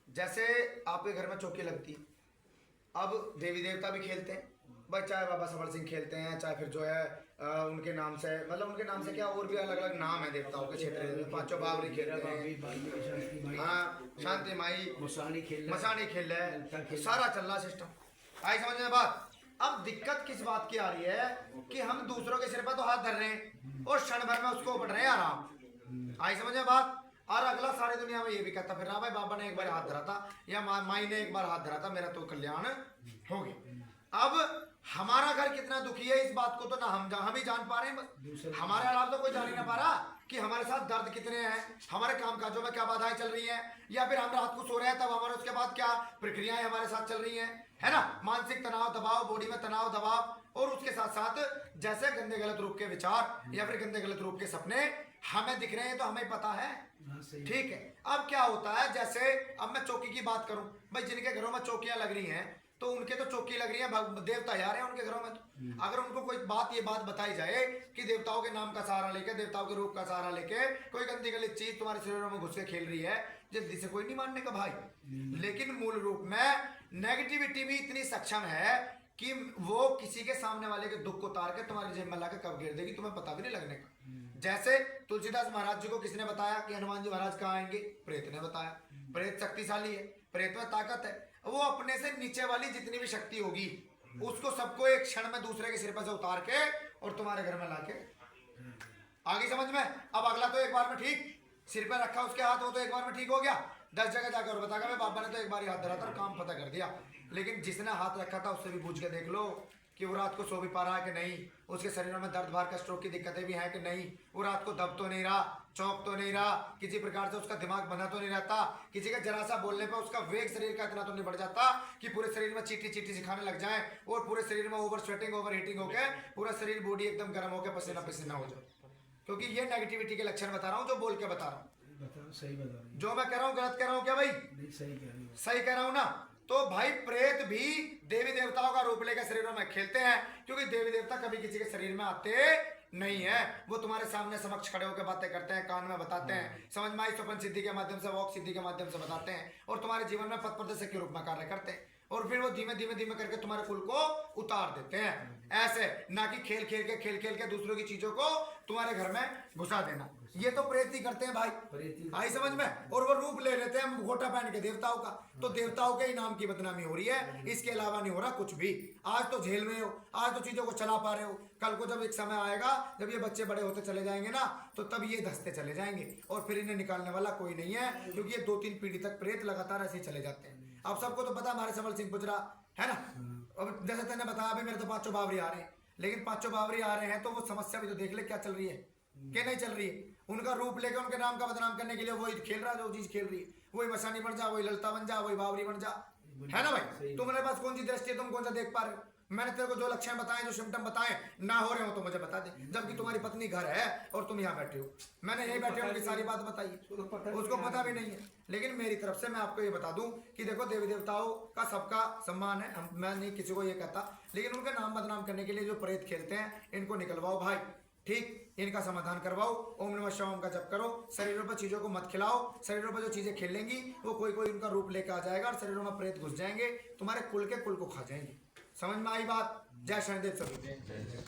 जैसे आपके घर में चौकी लगती है, अब देवी देवता भी खेलते हैं भाई, चाहे बाबा सबर सिंह खेलते हैं, चाहे फिर जो है उनके नाम से, मतलब उनके नाम से क्या और भी अलग अलग नाम है देवताओं के क्षेत्र में, पांचों बावरी खेलते हैं, हाँ शांति माई, मसानी खेल रहे हैं, सारा चल रहा सिस्टम। आई समझ में बात। अब दिक्कत किस बात की आ रही है कि हम दूसरों के सिर पर तो हाथ धर रहे हैं और क्षण भर में उसको बढ़ रहे हैं आराम। आई समझ में बात। और अगला सारी दुनिया में ये भी कहता फिर रहा भाई बाबा ने एक बार हाथ धरा था या माई ने एक बार हाथ धरा था, मेरा तो कल्याण हो गया। अब हमारा घर कितना दुखी है इस बात को तो ना हम ही जान पा रहे हैं, हमारे अलावा तो कोई जान ही ना पा रहा कि हमारे साथ दर्द कितने हैं, हमारे काम काजों में क्या बाधाएं चल रही हैं, या फिर हम रात को सो रहे हैं तब हमारे उसके बाद क्या प्रक्रियाएं हमारे साथ चल रही हैं, है ना। मानसिक तनाव दबाव, बॉडी में तनाव दबाव, और उसके साथ साथ जैसे गंदे गलत रूप के विचार या फिर गंदे गलत रूप के सपने हमें दिख रहे हैं तो हमें पता है, ठीक है। अब क्या होता है, जैसे अब मैं चौकी की बात करूं भाई, जिनके घरों में चौकियां लग रही हैं तो उनके तो चौकी लग रही है, देवता आ रहे हैं उनके घरों में। तो अगर उनको कोई ये बात बताई जाए कि देवताओं के नाम का सहारा लेके, देवताओं के रूप का सहारा लेके कोई गंदी गलत चीज तुम्हारे शरीरों में घुस के खेल रही है, जल्दी से कोई नहीं मानने का भाई। लेकिन मूल रूप में नेगेटिविटी भी इतनी सक्षम है कि वो किसी के सामने वाले के दुख को उतार के तुम्हारी जेब में लाकर कब गिर देगी तुम्हें पता भी नहीं लगने का। जैसे तुलसीदास महाराज जी को किसने बताया कि हनुमान जी महाराज कहाँ आएंगे, प्रेत ने बताया। प्रेत शक्तिशाली है, प्रेत में ताकत है, वो अपने से नीचे वाली जितनी भी शक्ति होगी उसको सबको एक क्षण में दूसरे के सिर पर से उतार के और तुम्हारे घर में लाके, आगे समझ में। अब अगला तो एक बार में ठीक सिर पर रखा उसके हाथ, वो तो एक बार में ठीक हो गया, 10 जगह जाकर और बताएगा बाबा ने तो एक बार ही हाथ धरा था और काम पता कर दिया। लेकिन जिसने हाथ रखा था उससे भी पूछ के देख लो कि वो रात को सो भी पा रहा है कि नहीं, उसके शरीरों में दर्द भार का स्ट्रोक की दिक्कतें भी हैं कि नहीं, वो रात को दब तो नहीं रहा, चौंक तो नहीं रहा, किसी प्रकार से उसका दिमाग बना तो नहीं रहता, किसी का जरा सा बोलने पर उसका वेग शरीर का इतना तो नहीं बढ़ जाता कि पूरे शरीर में चीटी चीटी सिखाने लग जाए और पूरे शरीर में ओवर स्वेटिंग ओवर हीटिंग होकर पूरा शरीर बॉडी एकदम गर्म होकर पसीना पसीना हो जाए। क्योंकि ये नेगेटिविटी के लक्षण बता रहा हूँ, जो बोल के बता रहा हूँ। सही बता रहा हूँ, जो मैं कह रहा हूँ गलत कह रहा हूँ क्या भाई? नहीं सही कह रही हूँ, सही कह रहा हूँ ना। तो भाई प्रेत भी देवी देवताओं का रूप लेकर शरीरों में खेलते हैं, क्योंकि देवी देवता कभी किसी के शरीर में आते नहीं है, वो तुम्हारे सामने समक्ष खड़े होकर बातें करते हैं, कान में बताते हैं, समझ में आई, स्वप्न सिद्धि के माध्यम से, वॉक सिद्धि के माध्यम से बताते हैं, और तुम्हारे जीवन में पथ प्रदर्शक के रूप में कार्य करते हैं, और फिर वो धीमे धीमे धीमे करके तुम्हारे कुल को उतार देते हैं। ऐसे ना कि खेल खेल के दूसरों की चीजों को तुम्हारे घर में घुसा देना, ये तो प्रेत ही करते हैं भाई, आई समझ में। और वो रूप ले लेते हैं घोटा पहन के देवताओं का, तो देवताओं के ही नाम की बदनामी हो रही है, इसके अलावा नहीं हो रहा कुछ भी। आज तो झेल में हो, आज तो चीजों को चला पा रहे हो, कल को जब एक समय आएगा जब ये बच्चे बड़े होते चले जाएंगे ना, तो तब ये धंसते चले जाएंगे और फिर इन्हें निकालने वाला कोई नहीं है, क्योंकि ये 2-3 पीढ़ी तक प्रेत लगातार ऐसे ही चले जाते हैं। अब सबको तो पता हमारे समर सिंह पुजरा है ना, अब जैसे तेने बताया अभी मेरे तो 5 बावरी आ रहे हैं, लेकिन 5 बावरी आ रहे हैं तो वो समस्या भी तो देख ले क्या चल रही है, क्या नहीं चल रही है। उनका रूप लेकर उनके नाम का बदनाम करने के लिए वही खेल रहा है, जो चीज खेल रही है, वही मसानी बन जा, वही ललता बन जा, वही बावरी बन जा, है ना भाई। तुम्हारे पास कौन सी दृष्टि है, तुम कौन सा देख पा रहे हो? मैंने तेरे को जो लक्षण बताए, जो सिम्टम बताए ना हो रहे हो तो मुझे बता दे, जबकि तुम्हारी पत्नी घर है और तुम यहाँ बैठे हो, मैंने यही बैठे उनकी सारी बात बताई, उसको पता भी नहीं है। लेकिन मेरी तरफ से मैं आपको ये बता दूं कि देखो देवी देवताओं का सबका सम्मान है, मैं नहीं किसी को ये कहता, लेकिन उनके नाम बदनाम करने के लिए जो प्रेत खेलते हैं इनको निकलवाओ भाई, ठीक, इनका समाधान करवाओ, ओम नमः शिवाय का जप करो, शरीरों पर चीजों को मत खिलाओ, शरीरों पर जो चीजें खेलेंगी वो कोई कोई उनका रूप लेकर आ जाएगा और शरीरों में प्रेत घुस जाएंगे, तुम्हारे कुल के कुल को खा जाएंगे। समझ में आई बात? जय शनिदेव सभी।